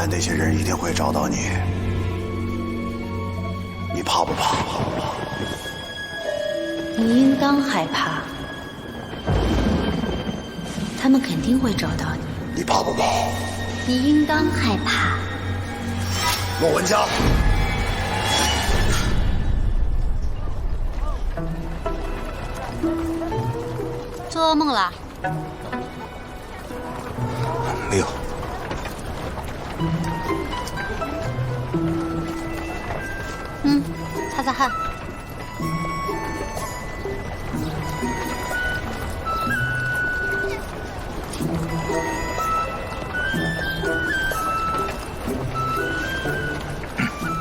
来那些人一定会找到你，你怕不怕？你应当害怕，他们肯定会找到你。你怕不怕？你应当害怕。骆文佳，做噩梦了？没有。擦擦汗。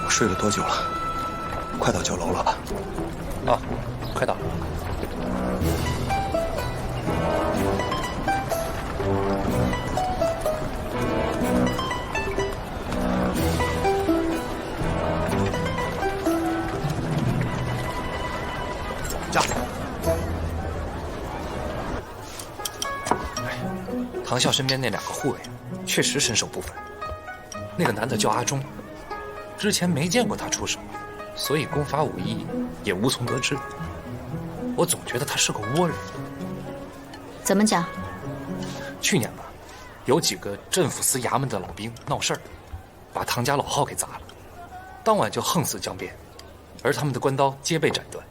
我睡了多久了？快到酒楼了吧？啊，快到。驾！唐啸身边那2个护卫，确实身手不凡。那个男的叫阿忠，之前没见过他出手，所以功法武艺也无从得知。我总觉得他是个倭人。怎么讲？去年吧，有几个镇抚司衙门的老兵闹事儿，把唐家老号给砸了，当晚就横死江边，而他们的官刀皆被斩断，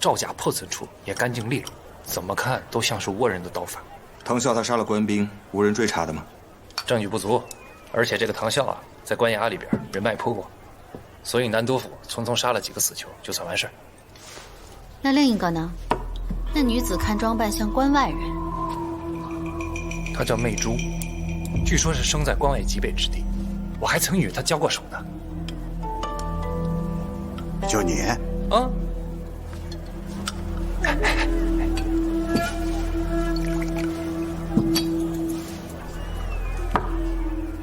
赵甲破损处也干净利落，怎么看都像是倭人的刀法。唐啸他杀了官兵，无人追查的吗？证据不足，而且这个唐啸啊，在官衙里边人脉颇广，所以南都府匆匆杀了几个死囚，就算完事儿。那另一个呢？那女子看装扮像关外人。她叫媚珠，据说是生在关外极北之地，我还曾与她交过手呢。就你？啊？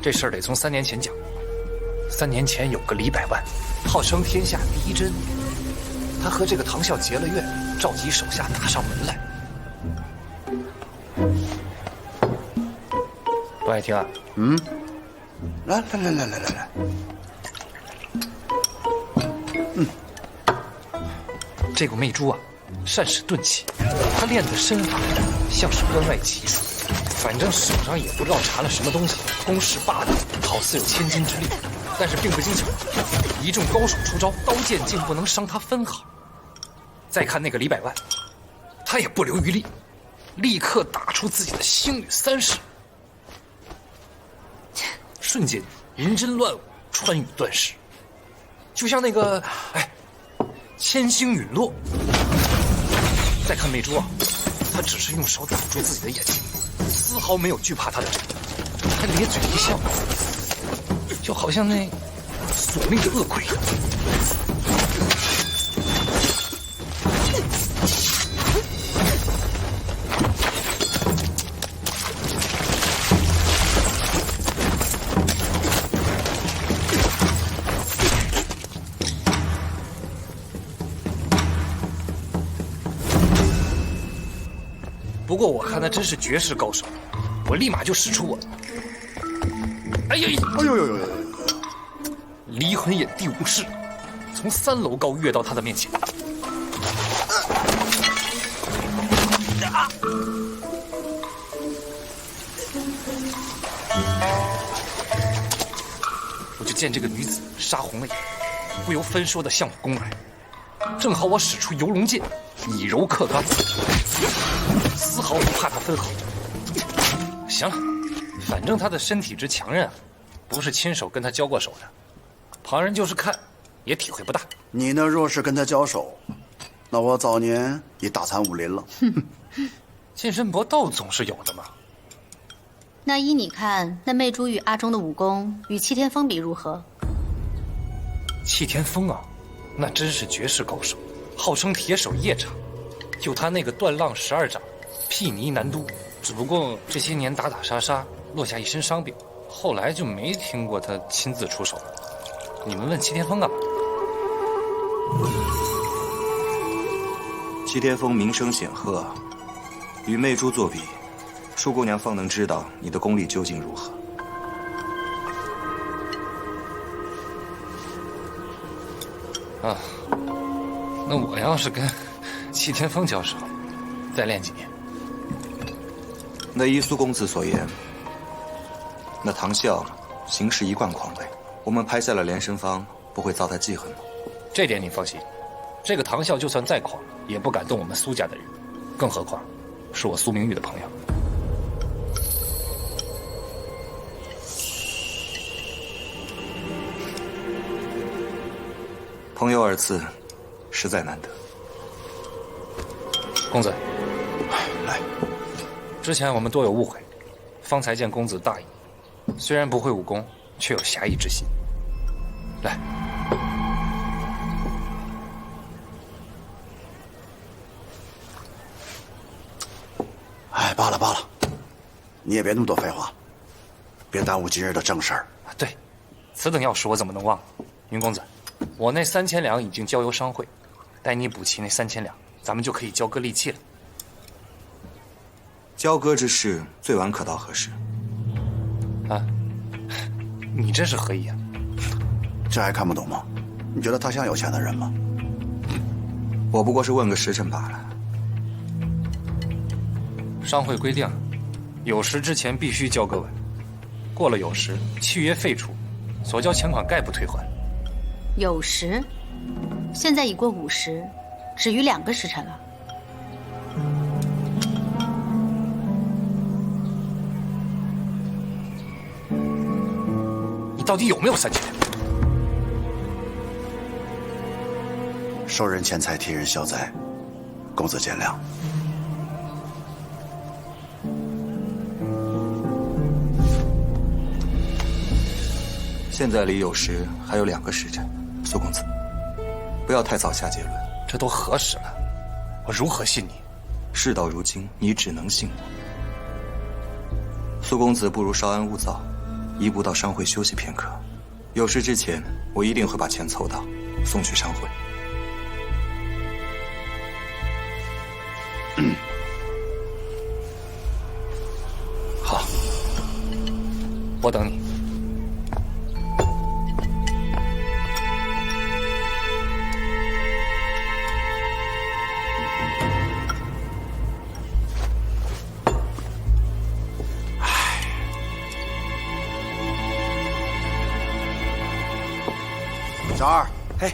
这事儿得从3年前讲。3年前有个李百万，号称天下第一真，他和这个唐啸结了怨，召集手下打上门来。不爱听啊？来，这个媚珠啊，善使钝器，她练的身法像是关外奇术，反正手上也不知道缠了什么东西，攻势霸道，好似有千斤之力，但是并不精巧。一众高手出招，刀剑竟不能伤她分毫。再看那个李百万，他也不留余力，立刻打出自己的星女30，瞬间银针乱舞，穿羽断石，就像那个千星陨落。再看媚珠啊，她只是用手挡住自己的眼睛，丝毫没有惧怕他的针，还咧嘴一笑，就好像那索命的恶鬼。不过我看他真是绝世高手，我立马就使出我，哎呦，离魂眼第5式，从3楼高跃到他的面前。我就见这个女子杀红了眼，不由分说的向我攻来，正好我使出游龙剑，以柔克刚，丝毫不怕她分毫。行了，反正她的身体之强韧啊，不是亲手跟她交过手的，旁人就是看，也体会不大。你呢？若是跟他交手，那我早年已大惨武林了。近身搏斗总是有的嘛。那依你看，那媚珠与阿忠的武功与戚天风比如何？戚天风啊，那真是绝世高手，号称铁手夜叉。就他那个断浪12掌，睥睨南都。只不过这些年打打杀杀，落下一身伤病，后来就没听过他亲自出手。你们问戚天风干嘛？戚天风名声显赫，与媚珠作比，舒姑娘方能知道你的功力究竟如何。啊，那我要是跟戚天风交手，再练几年。那依苏公子所言，那唐啸行事一贯狂悖，我们拍下了连生方，不会遭他记恨吗？这点你放心，这个唐啸就算再狂，也不敢动我们苏家的人，更何况是我苏明玉的朋友。朋友二字，实在难得。公子，来，之前我们多有误会，方才见公子大义，虽然不会武功，却有侠义之心。来，哎，罢了罢了，你也别那么多废话，别耽误今日的正事儿。对，此等要事我怎么能忘？云公子，我那3000两已经交由商会，待你补齐那3000两，咱们就可以交割利器了。交割之事，最晚可到何时？啊，你这是何意啊？这还看不懂吗？你觉得他像有钱的人吗？我不过是问个时辰罢了。商会规定，酉时之前必须交割完，过了酉时，契约废除，所交钱款概不退还。酉时，现在已过午时，只余2个时辰了。你到底有没有3000两？收人钱财，替人消灾，公子见谅。现在离酉时还有2个时辰，苏公子，不要太早下结论。这都何时了，我如何信你？事到如今，你只能信我。苏公子不如稍安勿躁，移步到商会休息片刻。酉时之前，我一定会把钱凑到，送去商会。好，我等你。小二，嘿，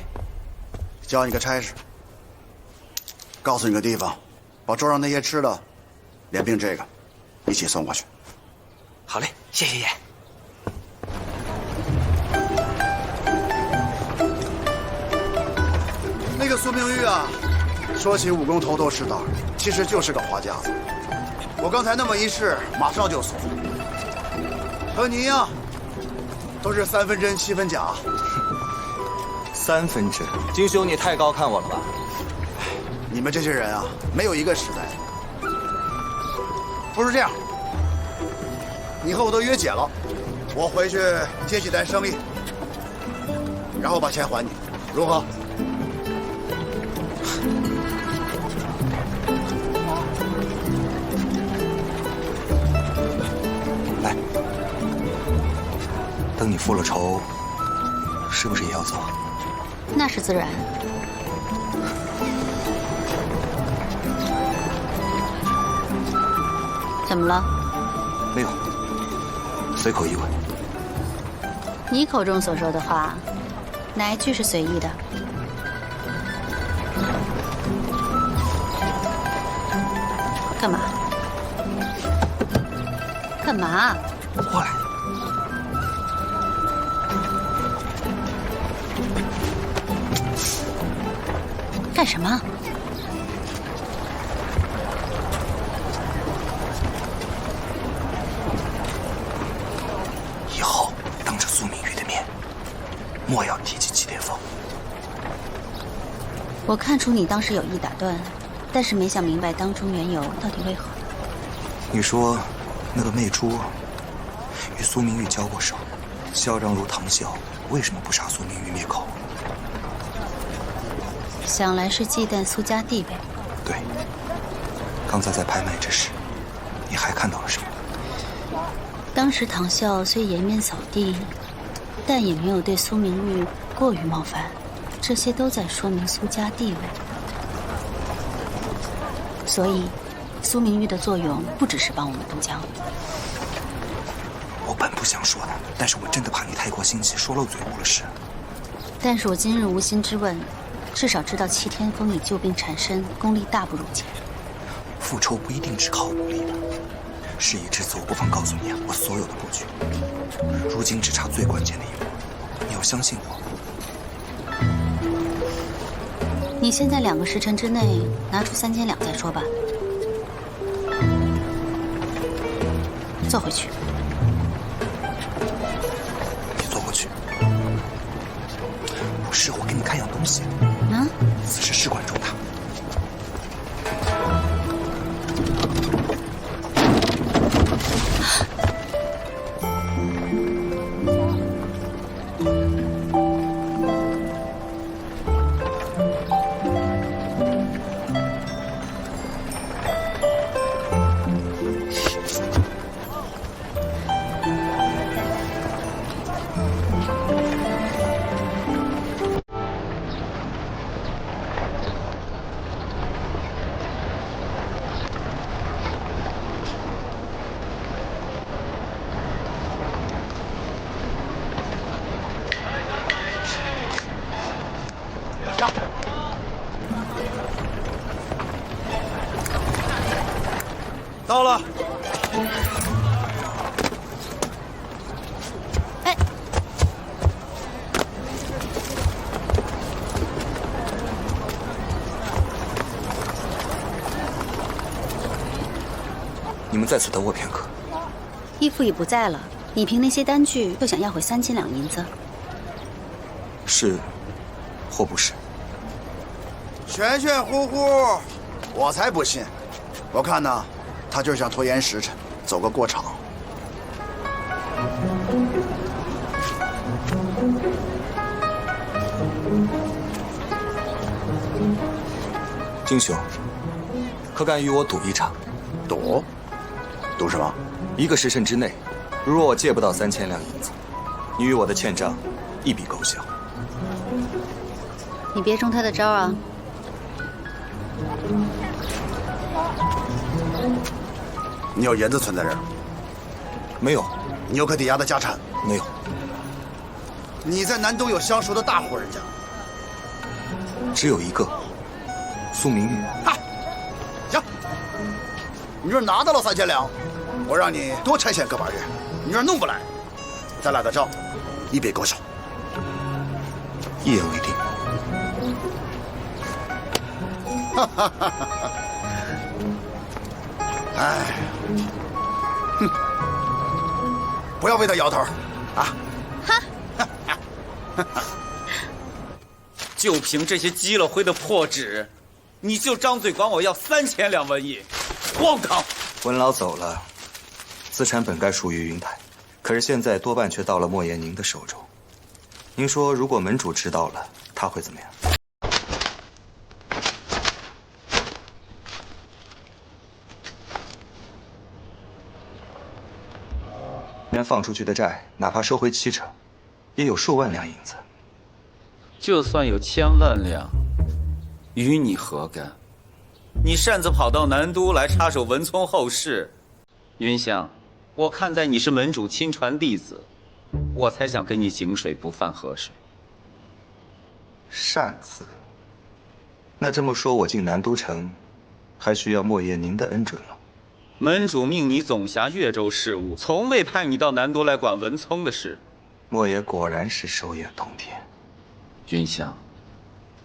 教你个差事，告诉你个地方，把桌上那些吃的，连并这个，一起送过去。好嘞，谢谢爷。那个苏明玉啊，说起武功头头是道，其实就是个花架子。我刚才那么一试，马上就怂。和你一样，都是3分真7分假。3分真，金兄你太高看我了吧？你们这些人啊，没有一个实在的。不如这样，你和我都约解了，我回去接几单生意，然后把钱还你，如何？来，等你复了仇，是不是也要走？那是自然。怎么了？没有，随口一问。你口中所说的话，哪一句是随意的？干嘛？干嘛？过来。干什么？以后当着苏明玉的面，莫要提起齐巅峰。我看出你当时有意打断，但是没想明白当中缘由到底为何。你说，那个媚珠与苏明玉交过手，嚣张如唐啸，为什么不杀苏明玉灭口？想来是忌惮苏家地位。对，刚才在拍卖之时，你还看到了什么？当时唐啸虽颜面扫地，但也没有对苏明玉过于冒犯，这些都在说明苏家地位。所以，苏明玉的作用不只是帮我们渡江。我本不想说的，但是我真的怕你太过心急，说漏嘴误了事。但是我今日无心之问，至少知道齐天风以救病缠身，功力大不如前。复仇不一定只靠武力的。事已至此，我不妨告诉你我所有的布局。如今只差最关键的一步，你要相信我。你先在2个时辰之内拿出3000两再说吧。坐回去。别坐过去。不是，我给你看样东西。啊？此事事关重大。到了。哎，你们在此等我片刻。义父已不在了，你凭那些单据又想要回3000两银子？是，或不是？玄玄乎乎，我才不信。我看呢，他就是想拖延时辰，走个过场。金兄，可敢与我赌一场？赌？赌什么？1个时辰之内，如若我借不到3000两银子，你与我的欠账一笔勾销。你别中他的招啊！你有银子存在这儿？没有。你有可抵押的家产？没有。你在南都有相熟的大户人家？只有一个，苏明玉。行，你这拿到了3000两，我让你多差遣个把人。你这弄不来，咱俩的账一笔勾销。一言为定。哈哈哈哈！哎，哼，不要为他摇头啊！就凭这些积了灰的破纸，你就张嘴管我要3000两文银，荒唐！文老走了，资产本该属于云台，可是现在多半却到了莫言您的手中。您说，如果门主知道了，他会怎么样？原放出去的债，哪怕收回70%，也有数万两银子。就算有1000万两，与你何干？你擅自跑到南都来插手文聪后事，云香，我看在你是门主亲传弟子，我才想跟你井水不犯河水。擅自？那这么说，我进南都城，还需要莫言您的恩准了。门主命你总辖越州事务，从未派你到南都来管文聪的事。莫爷果然是手眼通天。云香，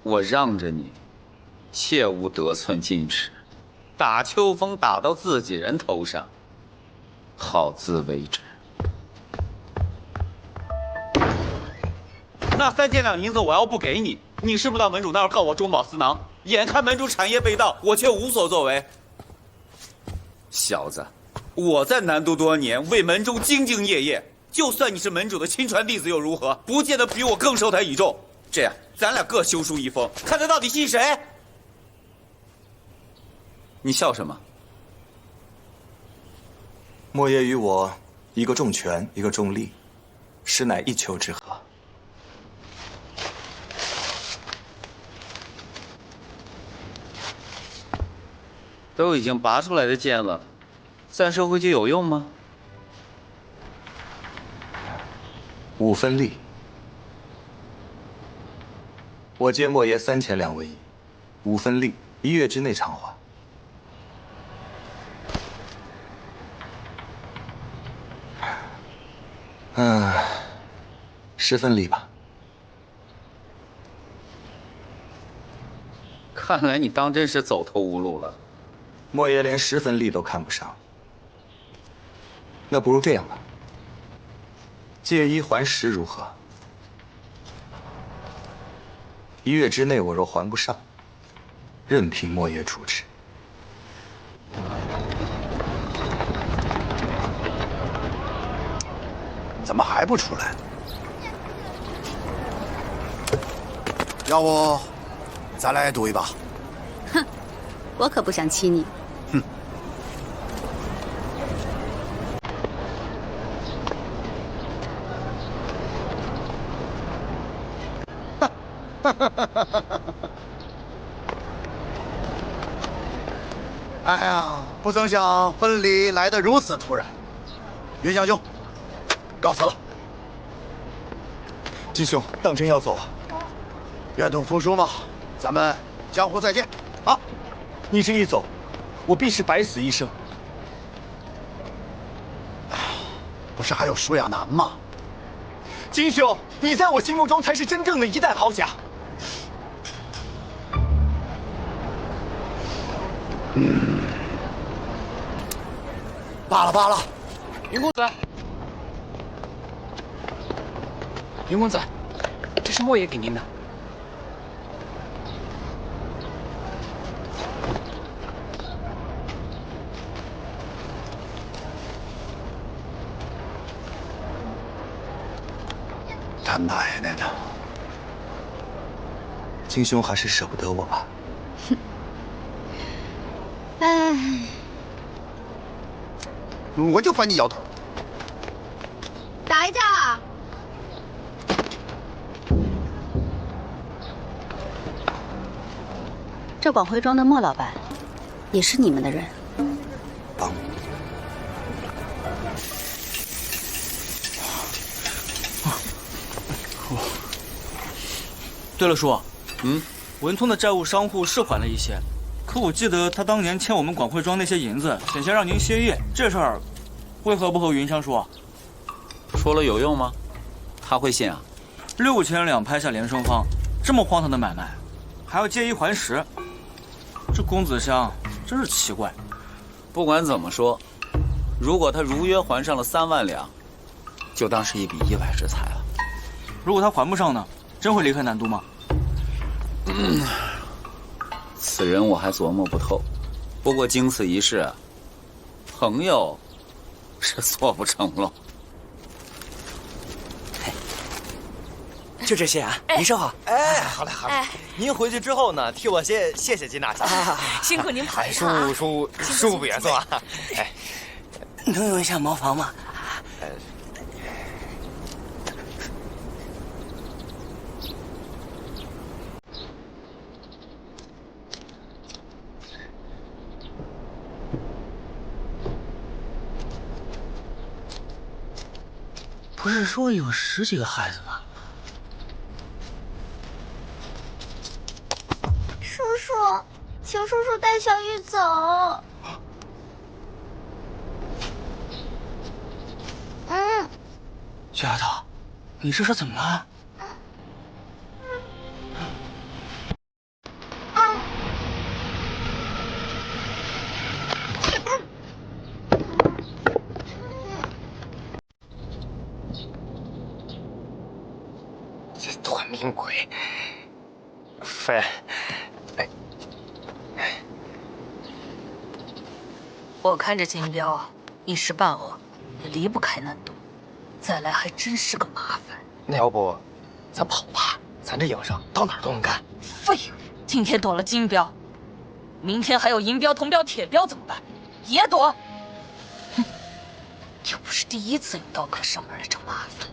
我让着你，切勿得寸进尺，打秋风打到自己人头上，好自为之。那3000两银子我要不给你，你是不是到门主那儿告我中饱私囊？眼看门主产业被盗，我却无所作为。小子，我在南都多年，为门中兢兢业业，就算你是门主的亲传弟子又如何？不见得比我更受他倚重。这样，咱俩各修书一封，看他到底信谁。你笑什么？莫爷与我，一个重权，一个重利，实乃一丘之貉。都已经拔出来的剑了，散射回去有用吗5分力。我借莫爷3000两为宜，5分力，1月之内偿还。10分力吧。看来你当真是走投无路了。莫爷连10分力都看不上，那不如这样吧，借1还10如何？1月之内我若还不上，任凭莫爷处置。怎么还不出来？要不，咱来赌一把？哼，我可不想欺你。哼。哎呀，不曾想分离来得如此突然。云香兄，告辞了。金兄，当真要走啊？愿赌服输嘛，咱们江湖再见啊！你这一走，我必是百死一生。不是还有舒亚楠吗？金兄，你在我心目中才是真正的一代豪侠。罢了罢了，云公子，云公子，这是莫爷给您的。他奶奶的！金兄还是舍不得我吧？哎，我就烦你摇头。打一架！这广汇庄的莫老板，也是你们的人？帮。对了，叔，文村的债务商户是还了一些，可我记得他当年欠我们广汇庄那些银子，险些让您歇业，这事儿为何不和云香说？说了有用吗？他会信啊？6000两拍下连双方，这么荒唐的买卖，还要借1还10，这公子香真是奇怪。不管怎么说，如果他如约还上了3万两，就当是一笔意外之财了。如果他还不上呢？真会离开南都吗？此人我还琢磨不透。不过经此一事，朋友是做不成了。就这些啊，您收好。哎，好嘞好嘞。您回去之后呢，替我先谢谢金大侠。辛苦您跑一趟啊。叔不远送啊。哎，能用一下茅房吗？不是说有10几个孩子吗？叔叔，请叔叔带小玉走。小丫头，你这是怎么了？这短命鬼！飞，我看这金彪一时半会也离不开南都，再来还真是个麻烦。那要不，咱跑吧？咱这营生到哪儿都能干。废物！今天躲了金彪，明天还有银彪、铜彪、铁彪怎么办？也躲？哼！又不是第一次你刀客上门来找麻烦。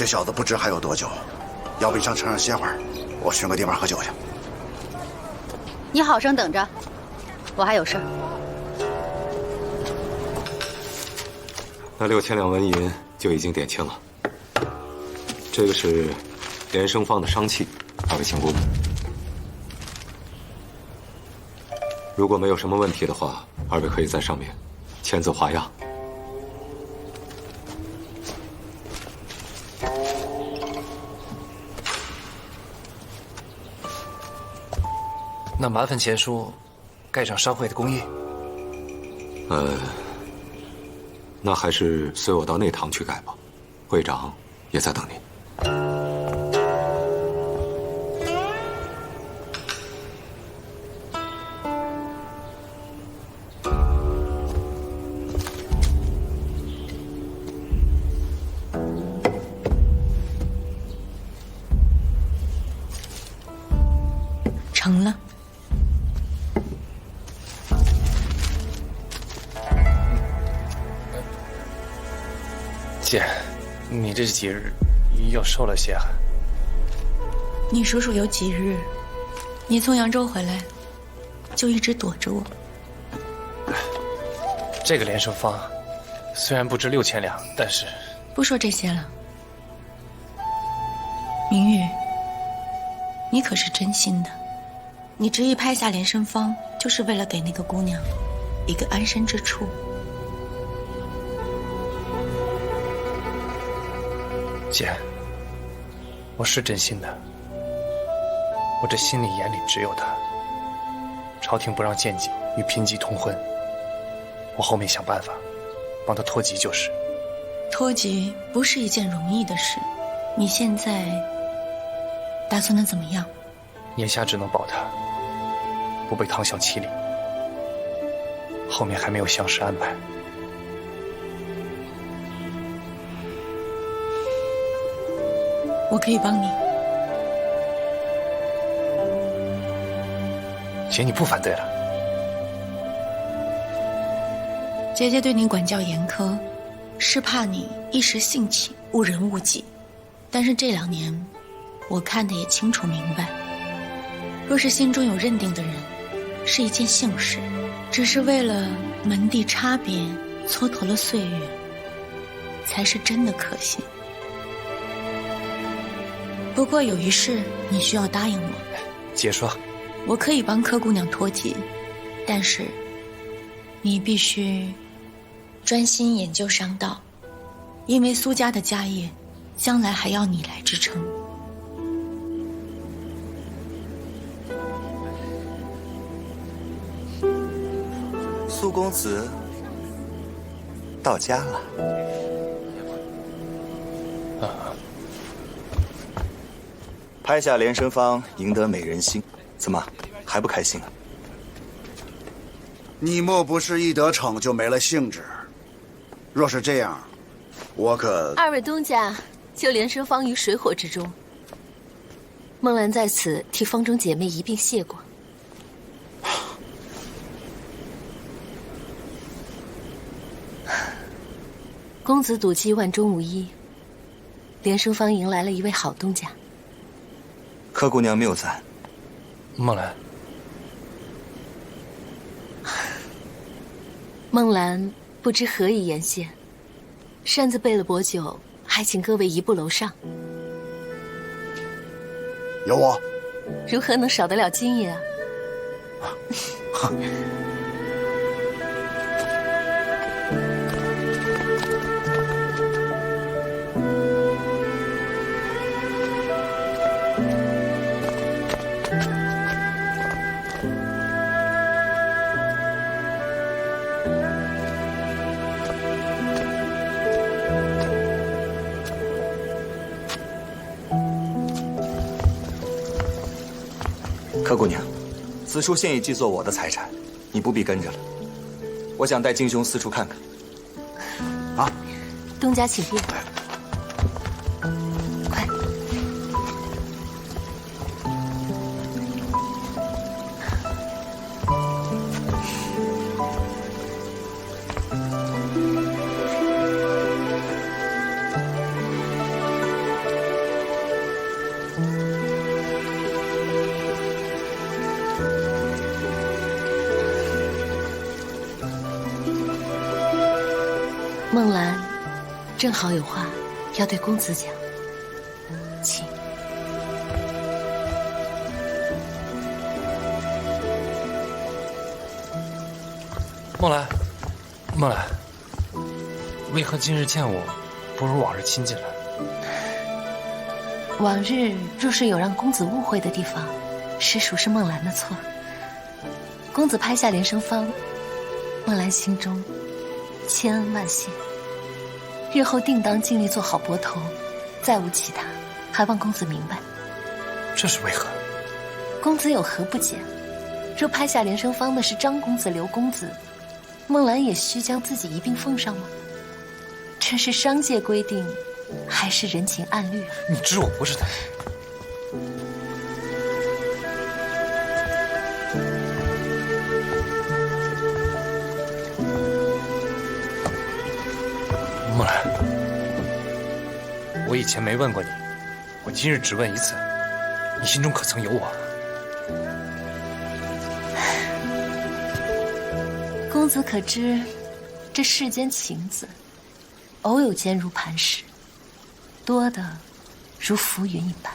小子不知还有多久，要不你上车上歇会儿，我寻个地方喝酒去。你好生等着，我还有事儿。那6000两纹银就已经点清了。这个是连生方的伤契，2位请过目。如果没有什么问题的话，2位可以在上面签字画押。那麻烦钱叔盖上商会的公印。那还是随我到内堂去盖吧，会长也在等您。成了。姐，你这几日又瘦了些。你叔叔有几日，你从扬州回来，就一直躲着我。这个连胜方虽然不值6000两，但是不说这些了。明玉，你可是真心的，你执意拍下连胜方，就是为了给那个姑娘一个安身之处。姐，我是真心的，我这心里眼里只有她。朝廷不让贱籍与贫瘠通婚，我后面想办法帮她脱籍就是。脱籍不是一件容易的事，你现在打算的怎么样？眼下只能保她不被汤相欺凌，后面还没有详实安排。我可以帮你。姐，你不反对了？姐姐对你管教严苛，是怕你一时兴起误人误己。但是这2年，我看得也清楚明白，若是心中有认定的人，是一件幸事；只是为了门第差别蹉跎了岁月，才是真的可惜。不过有一事你需要答应我。姐说。我可以帮柯姑娘脱籍，但是你必须专心研究商道，因为苏家的家业将来还要你来支撑。苏公子到家了。拍下连生方，赢得美人心，怎么还不开心啊？你莫不是一得逞就没了兴致？若是这样，我可2位东家救连生方于水火之中，孟兰在此替方中姐妹一并谢过。公子赌气万中无一，连生方迎来了一位好东家。柯姑娘谬赞。孟兰，孟兰不知何以言谢，擅自备了薄酒，还请各位移步楼上。有我，如何能少得了今夜啊？柯姑娘，此处现已记作我的财产，你不必跟着了。我想带金兄四处看看。啊，东家请便。快。孟兰正好有话要对公子讲，请。孟兰，孟兰，为何今日见我，不如往日亲近了？往日若是有让公子误会的地方，实属是孟兰的错。公子拍下连生芳，孟兰心中千恩万谢，日后定当尽力做好泊头，再无其他，还望公子明白。这是为何？公子有何不解？若拍下连生芳的是张公子、刘公子，孟兰也需将自己一并奉上吗？这是商界规定，还是人情暗律啊？你知我不是他。孟兰，我以前没问过你，我今日只问一次，你心中可曾有我？公子可知，这世间情字，偶有坚如磐石，多的如浮云一般，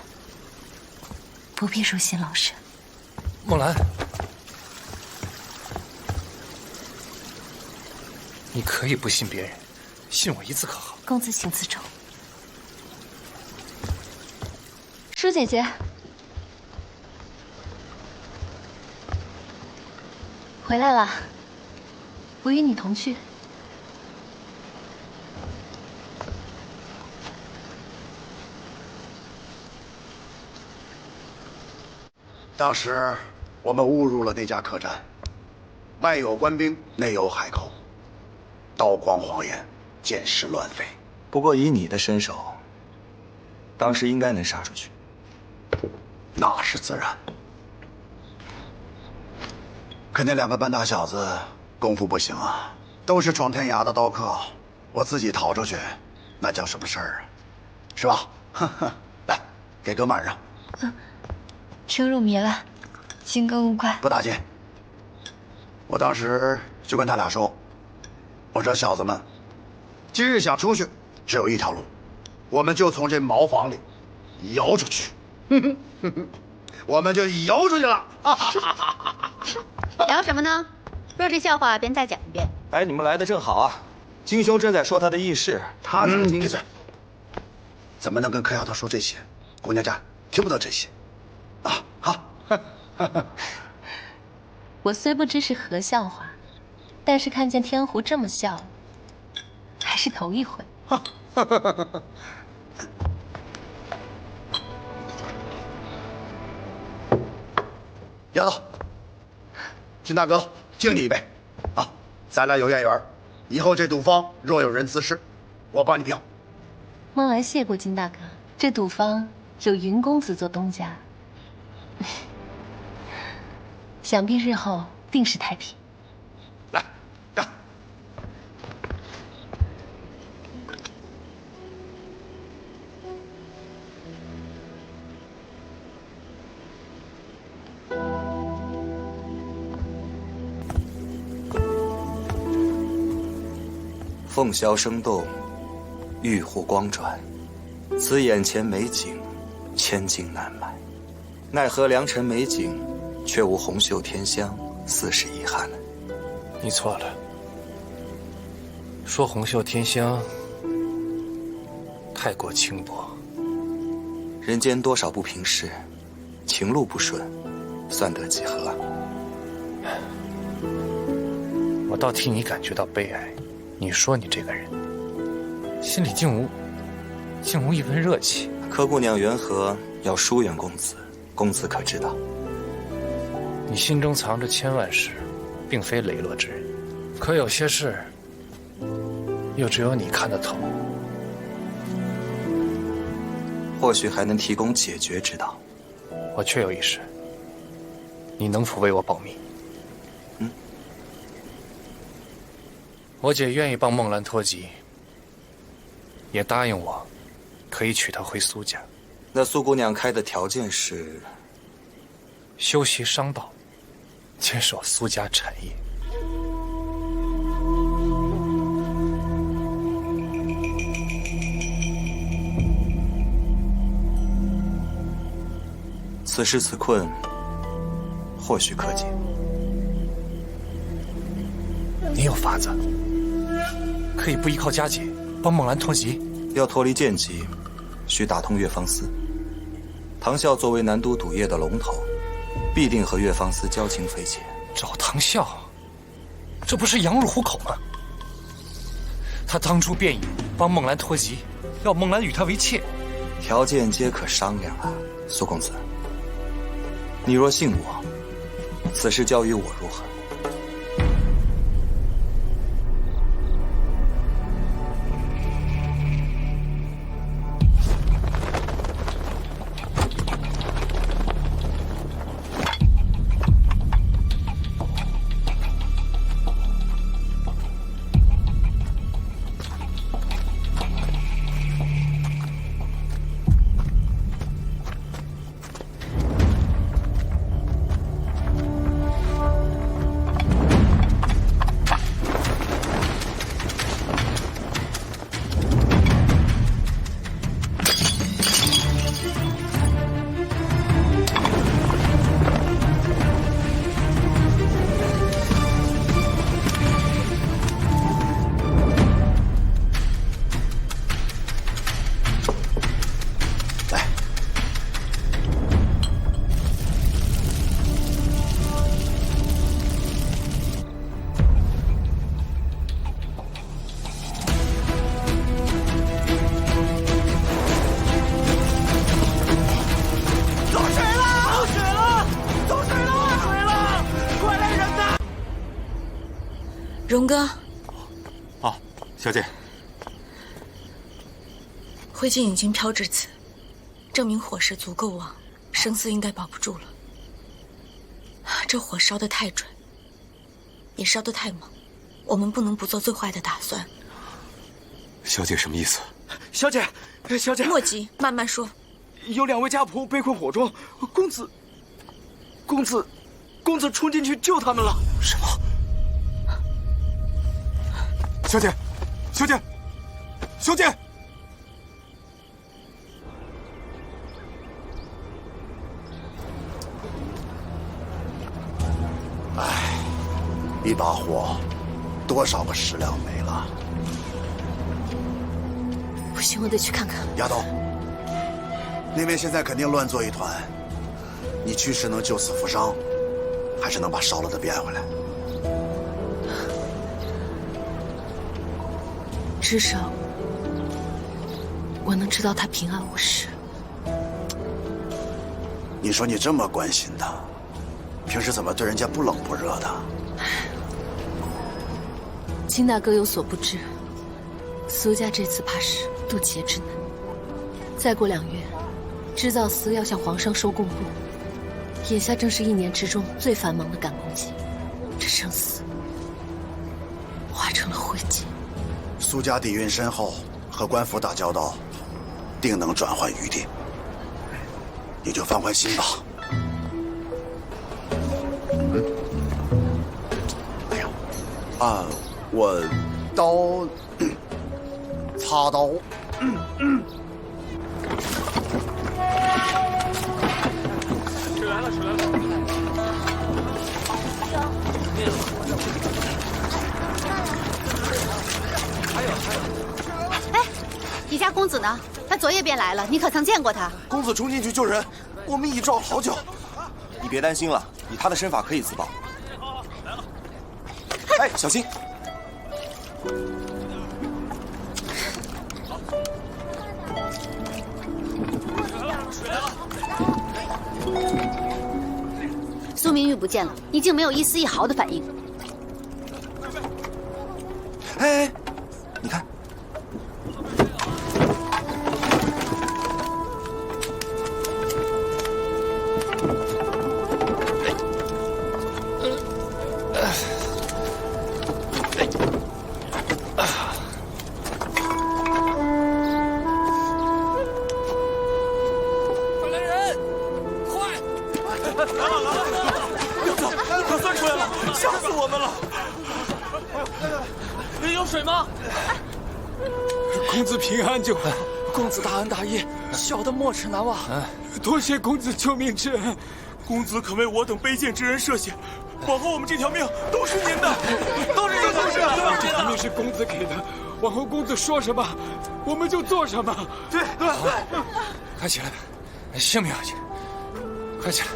不必入心劳神。孟兰，你可以不信别人，信我一次可好？公子请自重。舒姐姐，回来了，我与你同去。当时我们误入了那家客栈，外有官兵，内有海寇，刀光晃眼，箭矢乱飞。不过以你的身手，当时应该能杀出去。那是自然。可那两个半大小子功夫不行啊，都是闯天涯的刀客，我自己逃出去，那叫什么事儿啊？是吧？来，给哥满上。生入迷了，行哥勿怪。不打紧。我当时就跟他俩说，我说小子们，今日想出去，只有一条路，我们就从这茅房里摇出去。我们就摇出去了。聊什么呢？若是笑话，便再讲一遍。哎，你们来的正好啊！金兄正在说他的轶事，他是闭嘴！怎么能跟柯丫头说这些？姑娘家听不得这些。啊，好。我虽不知是何笑话，但是看见天狐这么笑，还是头一回。丫头，金大哥，敬你一杯。啊，咱俩有渊源，以后这赌坊若有人滋事，我帮你标。孟兰谢过金大哥，这赌坊有云公子做东家，想必日后定是太平。来，干！凤箫生动，玉户光转，此眼前美景，千金难买。奈何良辰美景，却无红袖添香，似是遗憾呢。你错了。说红袖添香，太过轻薄。人间多少不平事，情路不顺，算得几何？我倒替你感觉到悲哀。你说你这个人，心里竟无一分热气。柯姑娘缘何要疏远公子？公子可知道？你心中藏着千万事，并非磊落之人。可有些事，又只有你看得透。或许还能提供解决之道。我确有一事，你能否为我保密？我姐愿意帮孟兰脱籍，也答应我，可以娶她回苏家。那苏姑娘开的条件是修习商道，接手苏家产业。此时此困，或许可解。你有法子，可以不依靠佳姐帮孟兰脱籍。要脱离贱籍，需打通越方司。唐啸作为南都赌业的龙头，必定和越方司交情匪浅。找唐啸，这不是羊入虎口吗？他当初便已帮孟兰脱籍，要孟兰与他为妾，条件皆可商量啊，苏公子。你若信我，此事交于我如何？荣哥，啊，小姐，灰烬已经飘至此，证明火势足够旺，生死应该保不住了。这火烧得太准，也烧得太猛，我们不能不做最坏的打算。小姐什么意思？小姐，小姐，莫急，慢慢说。有2位家仆被困火中，公子冲进去救他们了。什么？小姐，小姐，小姐！唉，一把火，多少个食粮没了。不行，我得去看看。丫头，那边现在肯定乱作一团，你去是能救死扶伤，还是能把烧了的变回来？至少我能知道他平安无事。你说你这么关心他，平时怎么对人家不冷不热的？金大哥有所不知，苏家这次怕是渡劫之难。再过2月，织造司要向皇上收贡布，眼下正是1年之中最繁忙的赶工期，这生死化成了灰烬。苏家底蕴深厚，和官府打交道，定能转换余地。你就放宽心吧。哎呀，我刀，擦刀。水来了，水来了。哎，你家公子呢？他昨夜便来了，你可曾见过他？公子冲进去救人，我们已找了好久。你别担心了，以他的身法可以自保。哎，小心！苏明玉不见了，你竟没有一丝一毫的反应。哎，你看。有水吗？公子平安就好。公子大恩大义，小的没齿难忘。多谢公子救命之恩，公子肯为我等卑贱之人设想，往后我们这条命都是您的，都是您的。这条命是公子给的，往后公子说什么，我们就做什么。对，快起来，性命要紧，快起来。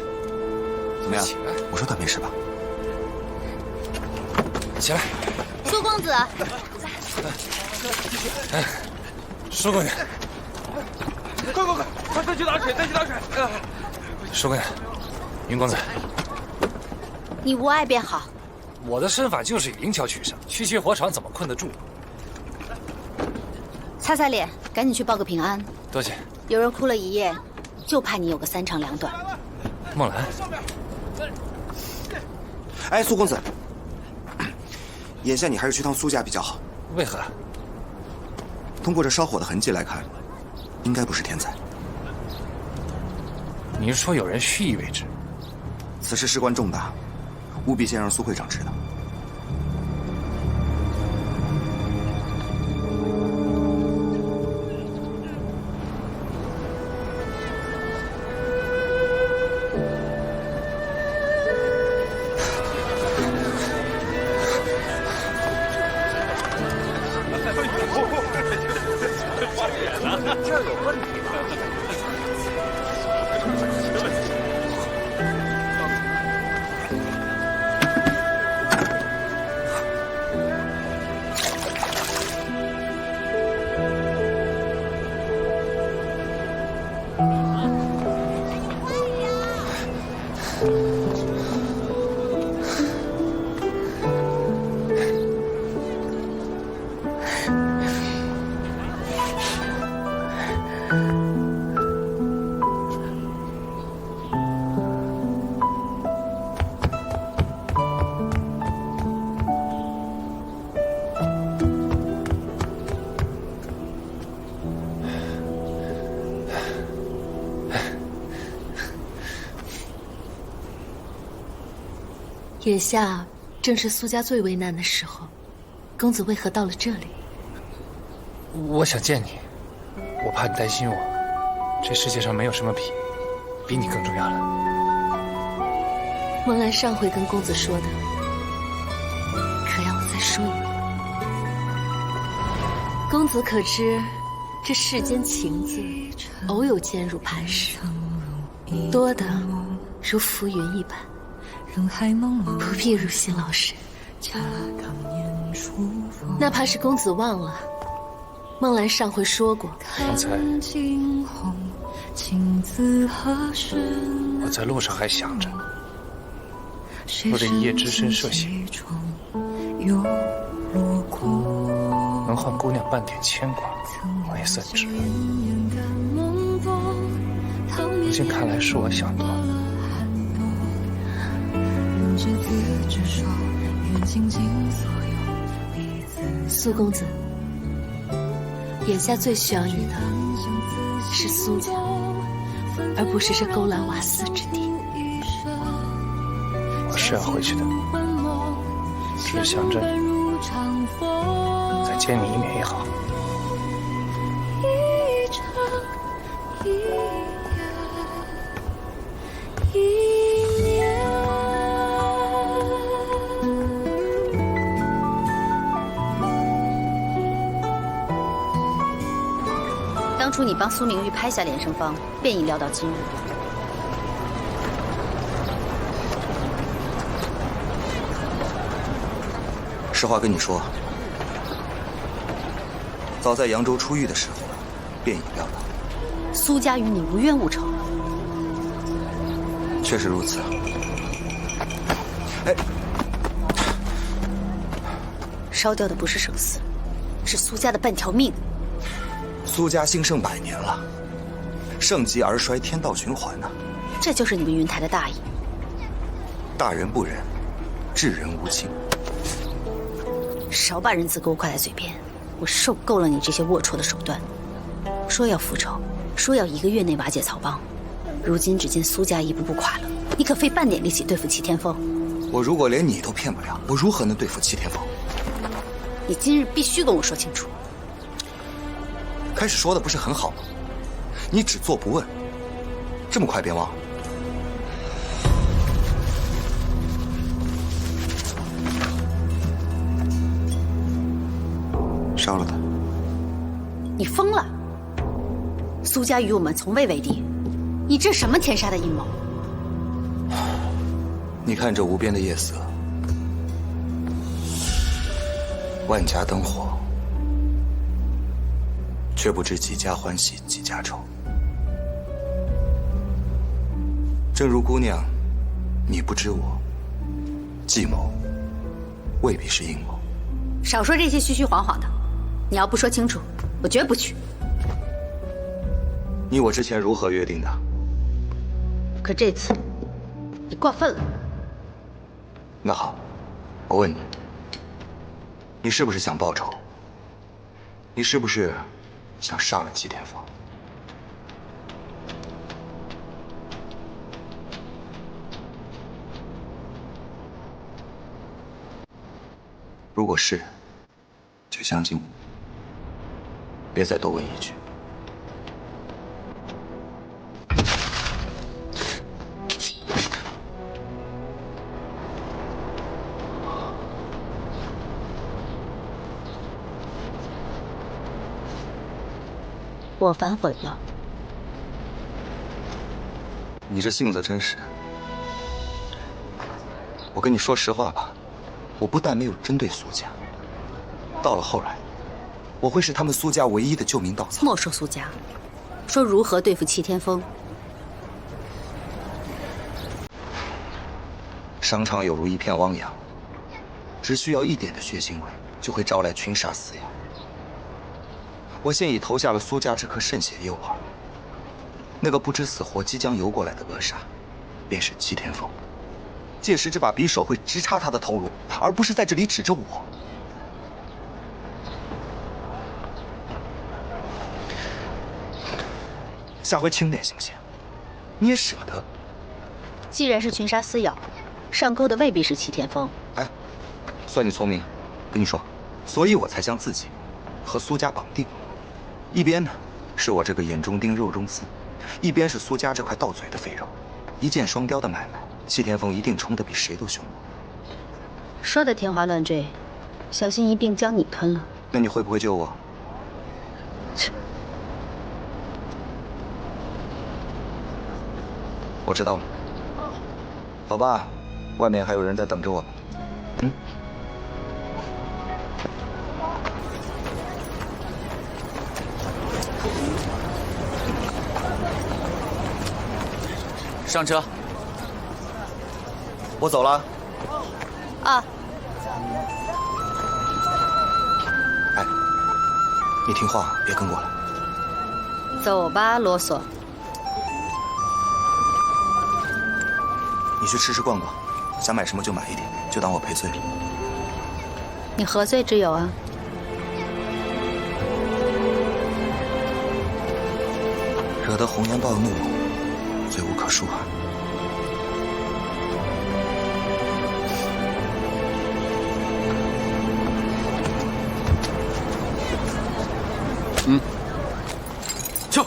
怎么样？我说他没事吧？起来。苏公子。舒姑娘，快再去打水，再去打水。舒姑娘，云公子，你无碍便好。我的身法就是灵巧取胜，区区火场怎么困得住？擦擦脸，赶紧去报个平安。多谢。有人哭了一夜，就怕你有个3长2短。孟兰，哎，苏公子，眼下你还是去趟苏家比较好。为何？通过这烧火的痕迹来看，应该不是天灾。你是说有人蓄意为之？此事事关重大，务必先让苏会长知道。这儿有问题。眼下正是苏家最为难的时候，公子为何到了这里？我想见你，我怕你担心我。这世界上没有什么比你更重要了。孟兰上回跟公子说的，可要我再说一遍。公子可知，这世间情字，偶有渐入磐石，多的如浮云一般。不必如心劳神，哪怕是公子忘了，孟兰上回说过。方才我在路上还想着，若这一夜只身涉险，能换姑娘半点牵挂，我也算值。如今看来是我想多了。苏公子，眼下最需要你的是苏家，而不是这勾栏瓦肆之地。我是要回去的，只是想着再见你一面也好。当初你帮苏明玉拍下连胜芳，便已料到今日。实话跟你说，早在扬州出狱的时候，便已料到。苏家与你无冤无仇。确实如此。哎，烧掉的不是生死，是苏家的半条命。苏家兴盛100年了，盛极而衰，天道循环呐。这就是你们云台的大义。大人不仁，治人无情。少把人字给我挂在嘴边，我受够了你这些龌龊的手段。说要复仇，说要1个月内瓦解曹帮，如今只见苏家一步步垮了，你可费半点力气对付齐天风？我如果连你都骗不了，我如何能对付齐天风？你今日必须跟我说清楚。开始说的不是很好吗？你只做不问，这么快便忘了？烧了他。你疯了！苏家与我们从未为敌，你这什么天杀的阴谋？你看这无边的夜色，万家灯火，却不知几家欢喜几家愁。正如姑娘，你不知我，计谋未必是阴谋。少说这些虚虚晃晃的，你要不说清楚，我绝不娶。你我之前如何约定的？可这次，你过分了。那好，我问你，你是不是想报仇？你是不是想杀了齐天风？如果是，就相信我，别再多问一句。我反悔了。你这性子真是……我跟你说实话吧，我不但没有针对苏家，到了后来，我会是他们苏家唯一的救命稻草。莫说苏家，说如何对付齐天风。商场有如一片汪洋，只需要一点的血腥味，就会招来群杀饲养。我现已投下了苏家这颗渗血诱饵，那个不知死活即将游过来的扼杀，便是齐天风。届时这把匕首会直插他的头颅，而不是在这里指着我。下回轻点行不行？你也舍得。既然是群杀撕咬，上钩的未必是齐天风。哎，算你聪明。跟你说，所以我才将自己和苏家绑定。一边呢是我这个眼中钉肉中刺，一边是苏家这块到嘴的肥肉，一箭双雕的买卖，齐天风一定冲得比谁都凶猛。说的天花乱坠，小心一并将你吞了。那你会不会救我？我知道了。走吧，外面还有人在等着我们。嗯。上车。我走了。啊。哎，你听话，别跟过来。走吧，啰嗦。你去吃吃逛逛，想买什么就买一点，就当我赔罪了。你何罪之有啊？惹得红颜暴怒，罪无可恕啊！嗯，撤。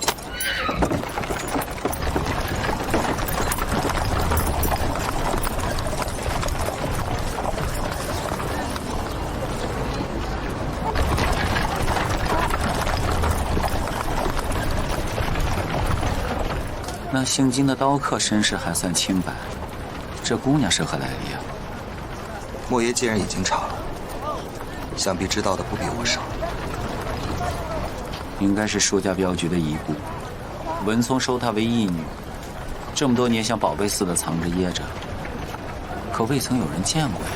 那姓金的刀客身世还算清白，这姑娘是何来历啊？莫爷既然已经查了，想必知道的不比我少。应该是舒家镖局的遗孤，文聪收她为义女，这么多年像宝贝似的藏着掖着，可未曾有人见过呀。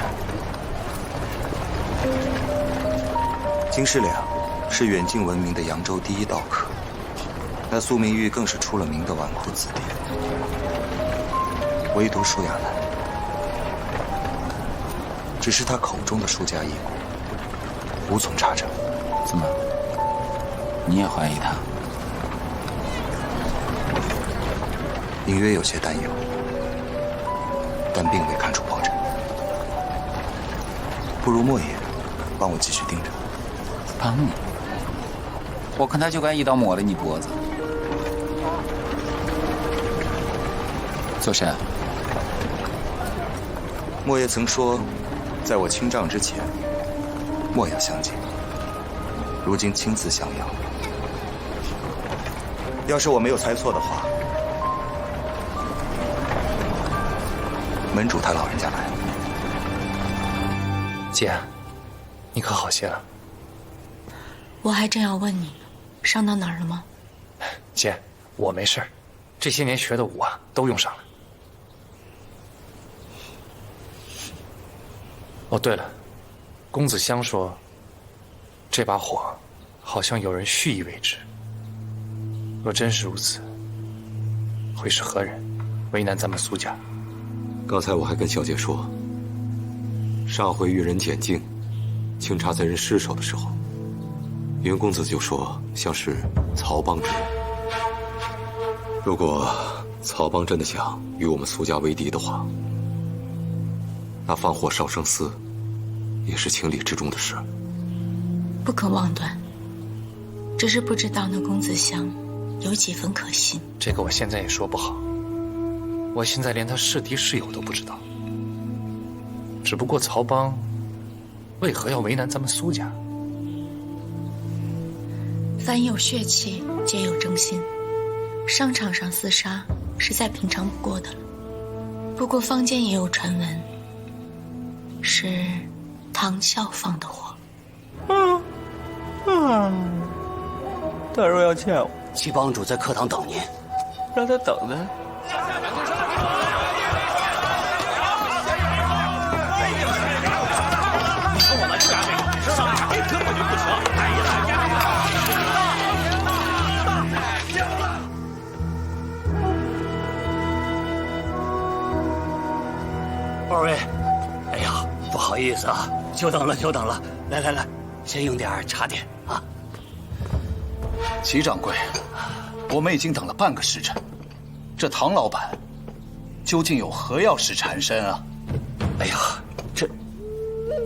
金世良是远近闻名的扬州第一刀客。那苏明玉更是出了名的纨绔子弟，唯独舒亚楠，只是他口中的舒家义骨，无从查证。怎么，你也怀疑他？隐约有些担忧，但并未看出破绽。不如莫爷帮我继续盯着。帮你？我看他就该一刀抹了你脖子。做甚啊？莫爷曾说，在我清账之前，莫要相见。如今亲自相邀，要是我没有猜错的话，门主他老人家来了。姐，你可好些了？我还正要问你呢，伤到哪儿了吗？姐，我没事儿，这些年学的武啊都用上了。哦，对了，公子香说，这把火好像有人蓄意为之。若真是如此，会是何人为难咱们苏家？刚才我还跟小姐说，上回遇人捡镜，清查贼人尸首的时候，云公子就说像是曹帮之人。如果曹帮真的想与我们苏家为敌的话，那放火烧生丝，也是情理之中的事。不可妄断，只是不知道那公子香有几分可信。这个我现在也说不好，我现在连他是敌是友都不知道。只不过曹帮为何要为难咱们苏家？凡有血气，皆有真心。商场上厮杀是再平常不过的了。不过坊间也有传闻，是唐啸放的火。他若要欠我，齐帮主在课堂等您，让他等着。我们家这个上场根本就不行。哎呀！二位，哎呀，不好意思啊，久等了，久等了。来来来，先用点茶点啊。齐掌柜，我们已经等了半个时辰，这唐老板究竟有何要事缠身啊？哎呀，这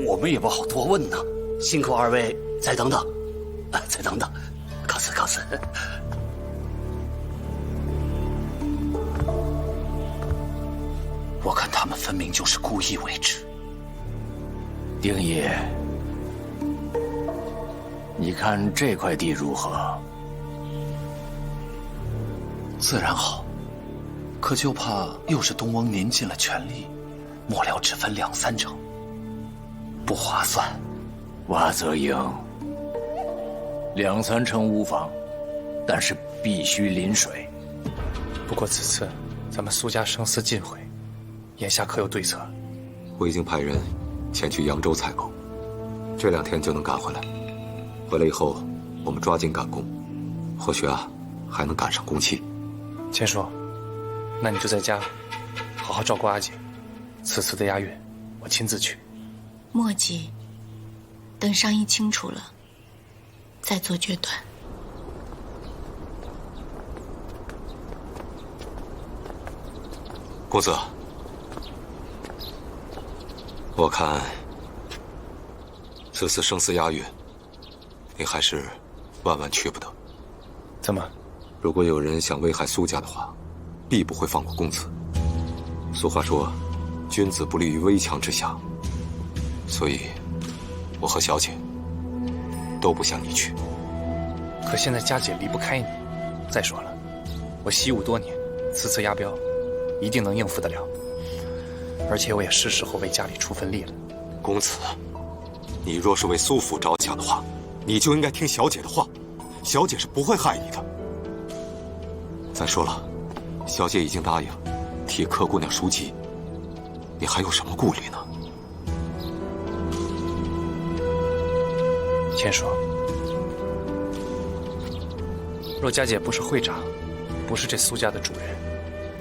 我们也不好多问呢，辛苦二位再等等，再等等，告辞告辞。我看他们分明就是故意为之。丁爷，你看这块地如何？自然好，可就怕又是东翁您尽了全力，末了只分2、3成，不划算。蛙则赢，2、3成无妨，但是必须临水。不过此次咱们苏家生丝尽毁，眼下可有对策？我已经派人前去扬州采购，这2天就能赶回来。回来以后，我们抓紧赶工，或许还能赶上工期。千叔，那你就在家好好照顾阿姐，此次的押运我亲自去。莫急，等商议清楚了再做决断。公子，我看此次生死押运，你还是万万去不得。怎么？如果有人想危害苏家的话，必不会放过公子。俗话说，君子不立于危墙之下，所以，我和小姐都不想你去。可现在佳姐离不开你。再说了，我习武多年，此次押镖一定能应付得了。而且我也是时候为家里出份力了。公子，你若是为苏府着想的话，你就应该听小姐的话，小姐是不会害你的。再说了，小姐已经答应替柯姑娘赎籍，你还有什么顾虑呢？千叔，若佳姐不是会长，不是这苏家的主人，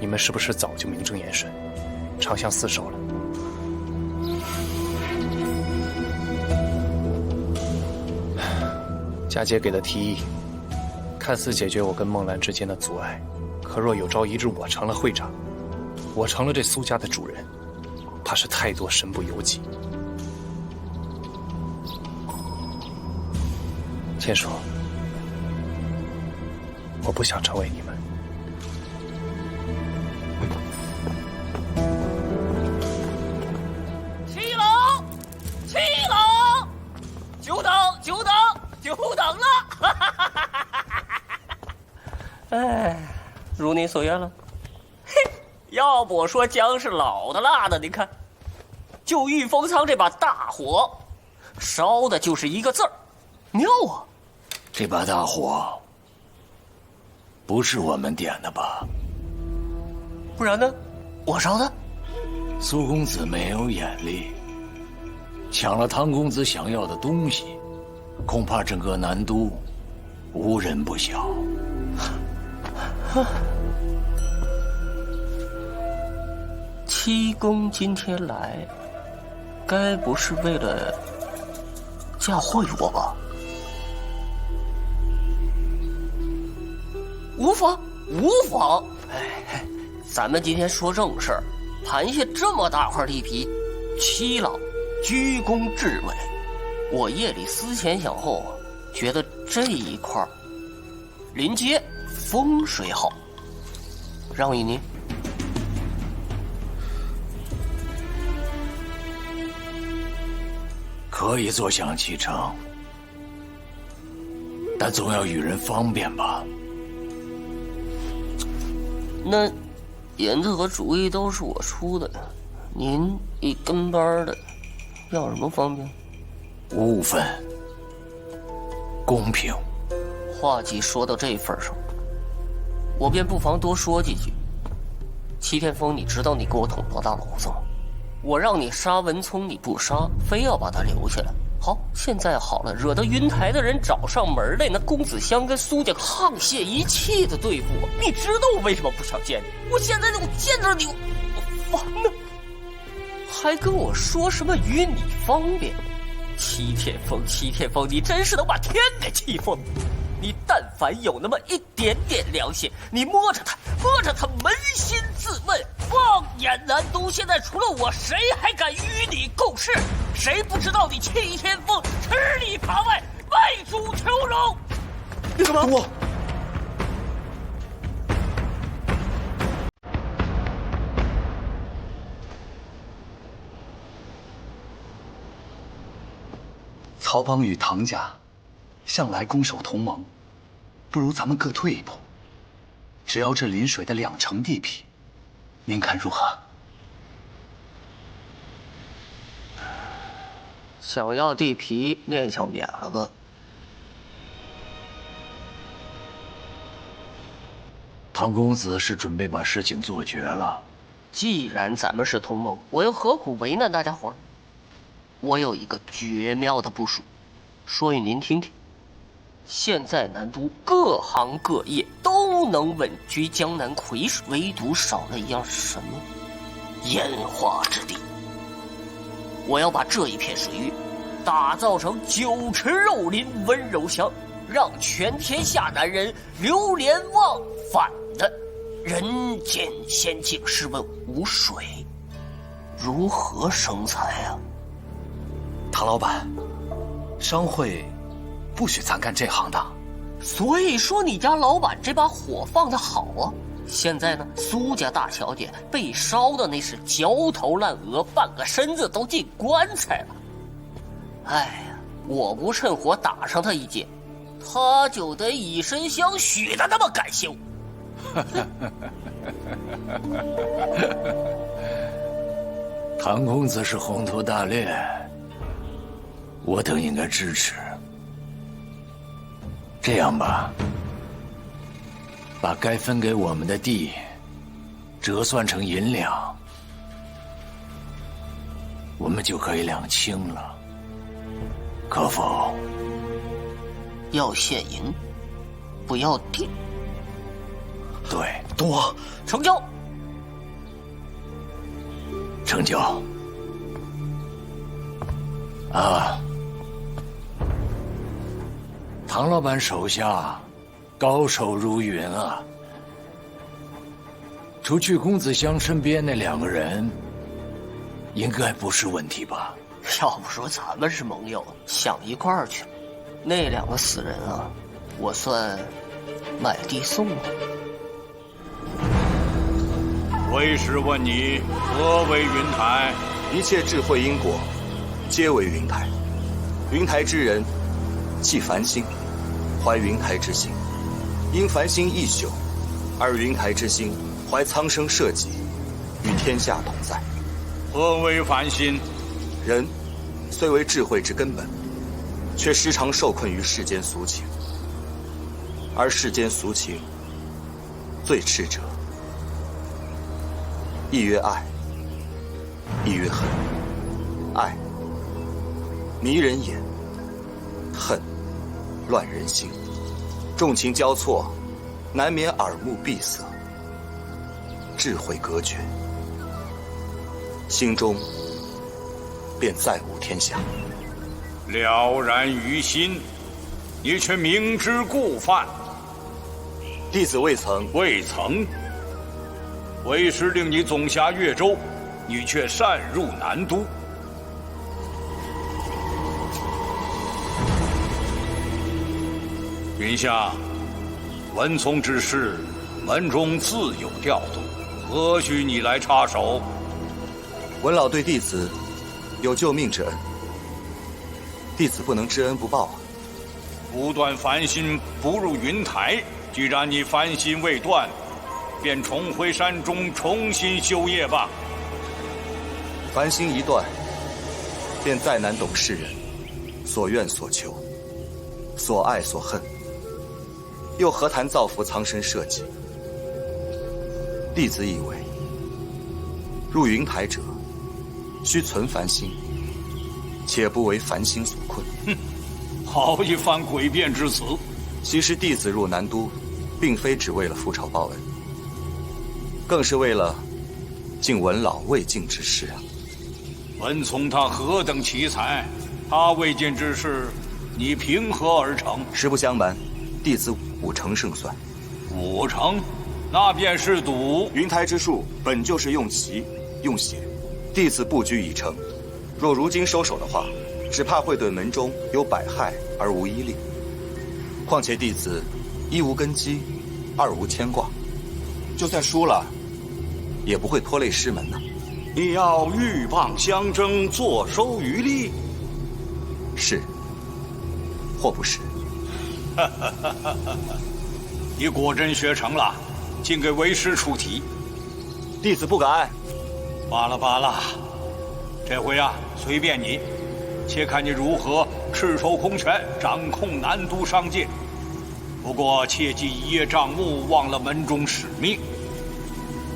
你们是不是早就名正言顺，长相厮守了？佳姐给的提议，看似解决我跟孟兰之间的阻碍，可若有朝一日我成了会长，我成了这苏家的主人，怕是太多身不由己。千叔，我不想成为你们。七郎，七郎，久等，久等，久等了！哎，如你所愿了。嘿，要不说姜是老的辣的，你看，就御风仓这把大火，烧的就是一个字儿，妙啊！这把大火不是我们点的吧？不然呢？我烧的？苏公子没有眼力，抢了唐公子想要的东西，恐怕整个南都无人不晓。七公今天来，该不是为了教诲我吧？无妨，无妨。哎，咱们今天说正事儿。盘下这么大块地皮，七老居功至伟。我夜里思前想后啊，觉得这一块临街风水好，让与您。可以坐享其成，但总要与人方便吧。那银子和主意都是我出的，您一跟班的，要什么方便？无分，公平。话既说到这份上，我便不妨多说几句。齐天风，你知道你给我捅多大娄子吗？我让你杀文聪，你不杀，非要把他留下来。好，现在好了，惹得云台的人找上门来，那公子香跟苏家沆瀣一气的对付我。你知道我为什么不想见你？我现在我见着你，我烦呢，还跟我说什么与你方便？齐天风，齐天风，你真是能把天给气疯！你但凡有那么一点点良心，你摸着他，摸着他，扪心自问，放眼南都，现在除了我，谁还敢与你共事？谁不知道你齐天风吃里扒外，卖主求荣？你干嘛？我曹邦与唐家向来攻守同盟，不如咱们各退一步。只要这临水的2成地皮，您看如何？想要地皮，念想点子。唐公子是准备把事情做绝了。既然咱们是同盟，我又何苦为难大家伙？我有一个绝妙的部署，说与您听听。现在南都各行各业都能稳居江南魁首，唯独少了一样什么？烟花之地。我要把这一片水域打造成酒池肉林、温柔乡，让全天下男人流连忘返的人间仙境。试问无水，如何生财啊？唐老板，商会不许咱干这行的。所以说你家老板这把火放得好啊！现在呢，苏家大小姐被烧的那是焦头烂额，半个身子都进棺材了。哎呀，我不趁火打上他一剑，他就得以身相许的那么感谢我。唐公子是宏图大略，我等应该支持。这样吧，把该分给我们的地折算成银两，我们就可以两清了，可否？要现银，不要地。对，多成交。成交。啊，唐老板手下高手如云啊！除去公子香身边那2个人，应该不是问题吧？要不说咱们是盟友，想一块儿去了。那2个死人啊，我算买地送我。为师问你，何为云台？一切智慧因果，皆为云台。云台之人，系凡心，怀云台之心，因凡心一宿，而云台之心怀苍生社稷，与天下同在。何为凡心？人虽为智慧之根本，却时常受困于世间俗情，而世间俗情最炽者，一曰爱，一曰恨。爱迷人眼，恨乱人心，众情交错，难免耳目闭塞，智慧隔绝，心中便再无天下。了然于心，你却明知故犯。弟子未曾。为师令你总辖越州，你却擅入南都。云下，文聪之事，门中自有调度，何须你来插手？文老对弟子有救命之恩，弟子不能知恩不报啊。不断凡心，不入云台。既然你凡心未断，便重回山中，重新修业吧。凡心一断，便再难懂世人所愿所求，所爱所恨，又何谈造福苍生社稷？弟子以为，入云台者，须存凡心，且不为凡心所困。哼，好一番诡辩之词！其实弟子入南都，并非只为了复仇报恩，更是为了尽文老未尽之事啊。文聪他何等奇才，他未尽之事，你凭何而成？实不相瞒，弟子5成胜算。5成，那便是赌。云台之术本就是用奇用血，弟子布局已成，若如今收手的话，只怕会对门中有百害而无一利。况且弟子一无根基，二无牵挂，就算输了，也不会拖累师门呢。你要鹬蚌相争，坐收渔利？是，或不是？你果真学成了，竟给为师出题。弟子不敢。罢了，这回啊，随便你，且看你如何赤手空拳掌控南都商界。不过切忌一叶障目，忘了门中使命。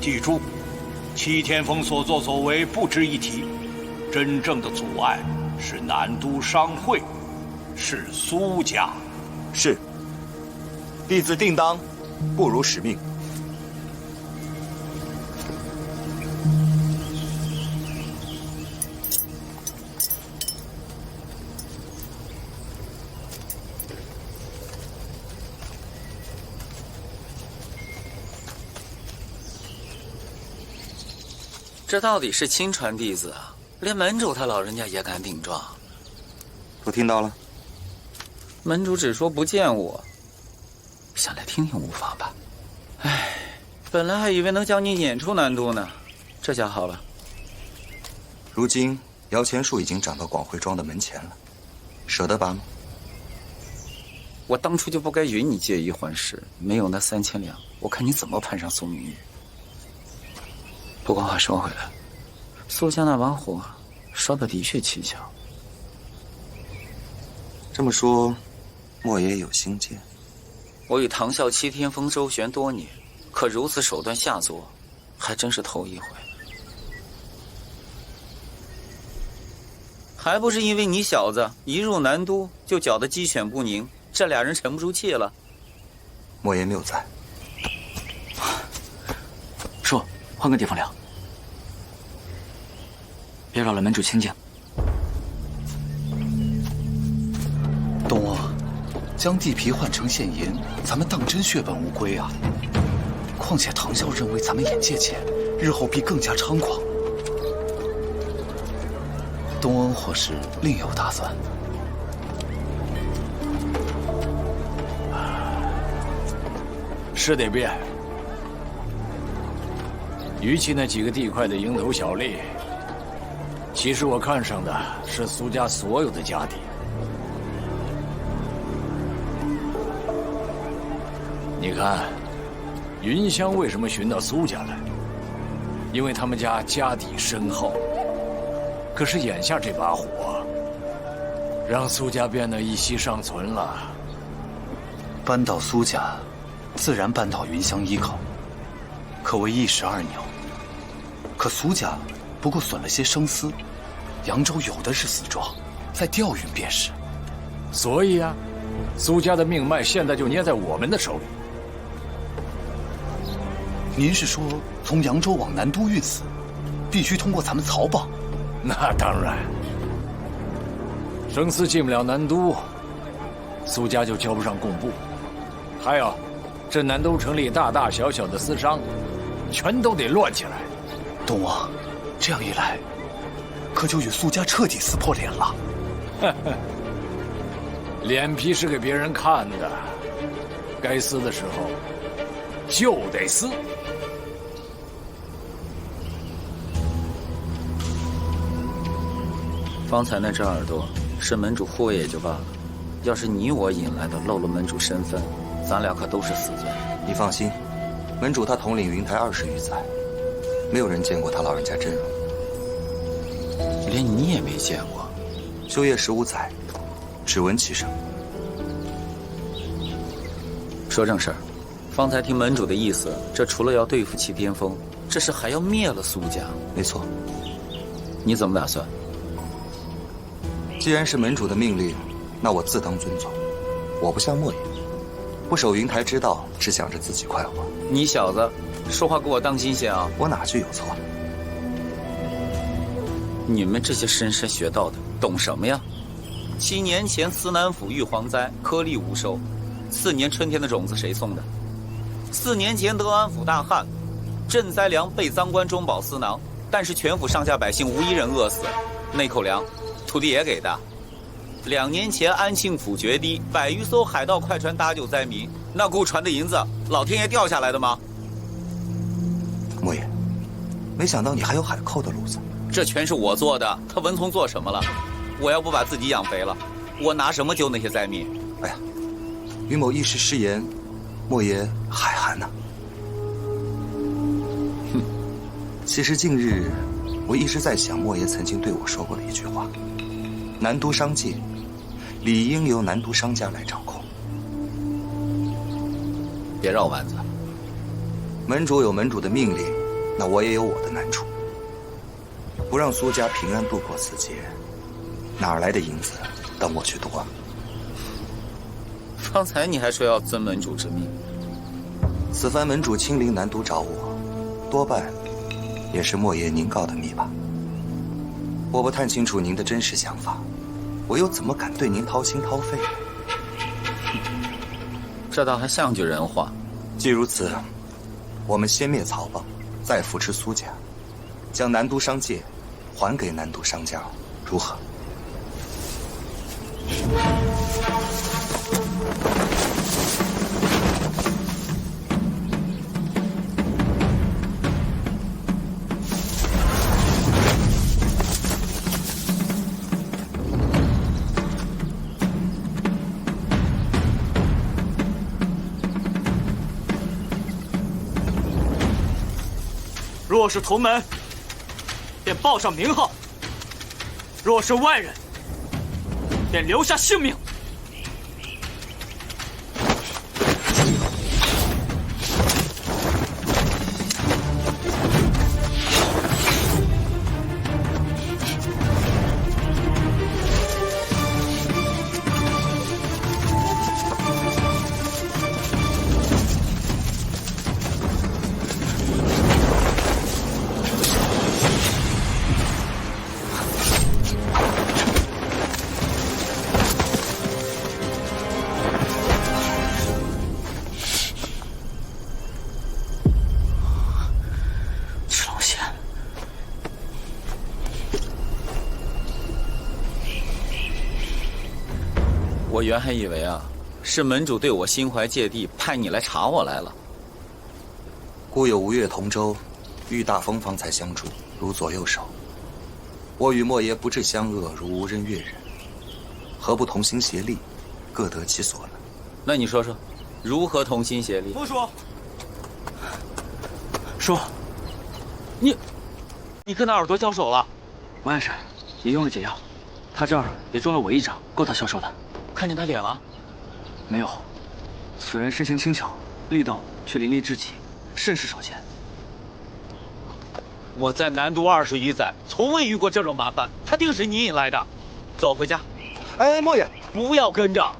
记住，齐天风所作所为不值一提，真正的阻碍是南都商会，是苏家。是，弟子定当不辱使命。这到底是亲传弟子啊，连门主他老人家也敢顶撞。都听到了？门主只说不见我，想来听听无妨吧。唉，本来还以为能将你撵出南都呢，这下好了。如今摇钱树已经长到广汇庄的门前了，舍得拔吗？我当初就不该允你借一还十，没有那3000两，我看你怎么攀上苏明玉。不过话说回来，苏家那把火烧的的确蹊跷。这么说，莫爷有心结。我与唐啸、齐天风周旋多年，可如此手段下作，还真是头一回。还不是因为你小子一入南都就搅得鸡犬不宁，这俩人沉不住气了。莫爷谬赞。说，换个地方聊，别扰了门主清静。东阿，将地皮换成现银，咱们当真血本无归啊！况且唐啸认为咱们眼界浅，日后必更加猖狂。东恩或是另有打算？是得变。与其那几个地块的蝇头小利，其实我看上的是苏家所有的家底。你看，云香为什么寻到苏家来？因为他们家家底深厚。可是眼下这把火，让苏家变得一息尚存了。搬到苏家，自然搬到云香依靠，可谓一石二鸟。可苏家不过损了些生丝，扬州有的是死状，再调运便是。所以啊，苏家的命脉现在就捏在我们的手里。您是说从扬州往南都运死，必须通过咱们曹帮？那当然，生丝进不了南都，苏家就交不上贡布。还有，这南都城里大大小小的私商，全都得乱起来。东王，这样一来，可就与苏家彻底撕破脸了。脸皮是给别人看的，该撕的时候就得撕。方才那只耳朵是门主护卫也就罢了，要是你我引来的露了门主身份，咱俩可都是死罪。你放心，门主他统领云台20余载，没有人见过他老人家真容。连你也没见过？修业15载，只闻其声。说正事儿，方才听门主的意思，这除了要对付齐天风，这是还要灭了苏家。没错。你怎么打算？既然是门主的命令，那我自当遵从。我不像莫言，不守云台之道，只想着自己快活。你小子说话给我当心些啊！我哪句有错？你们这些莘莘学道的，懂什么呀？7年前思南府遇蝗灾，颗粒无收。4年春天的种子谁送的？4年前德安府大旱，赈灾粮被赃官中饱私囊，但是全府上下百姓无一人饿死，那口粮土地爷给的。2年前安庆府决堤，100余艘海盗快船搭救灾民，那雇船的银子，老天爷掉下来的吗？莫言，没想到你还有海寇的路子。这全是我做的，他文聪做什么了？我要不把自己养肥了，我拿什么救那些灾民？哎呀，于某一时失言，莫爷海涵呐。哼，其实近日我一直在想，莫爷曾经对我说过的一句话：南都商界理应由南都商家来掌控。别绕弯子。门主有门主的命令，那我也有我的难处。不让苏家平安度过此劫，哪来的银子等我去夺啊？方才你还说要遵门主之命，此番门主亲临南都找我，多半也是莫爷您告的密吧？我不探清楚您的真实想法，我又怎么敢对您掏心掏肺？这倒还像句人话。既如此，我们先灭曹帮，再扶持苏家，将南都商界还给南都商家，如何？若是同门，便报上名号；若是外人，便留下性命。我原还以为啊，是门主对我心怀芥蒂，派你来查我来了。故有吴越同舟，欲大风方才相助，如左右手。我与莫爷不至相恶，如无人越人，何不同心协力，各得其所呢？那你说说，如何同心协力？不说。说，你跟他耳朵交手了？我也是，也用了解药，他这儿也中了我一掌，够他消受的。看见他脸了？没有，此人身形轻巧，力道却淋漓至极，甚是少见。我在南都20余载，从未遇过这种麻烦，他定是你引来的。走回家。哎，莫爷，不要跟着。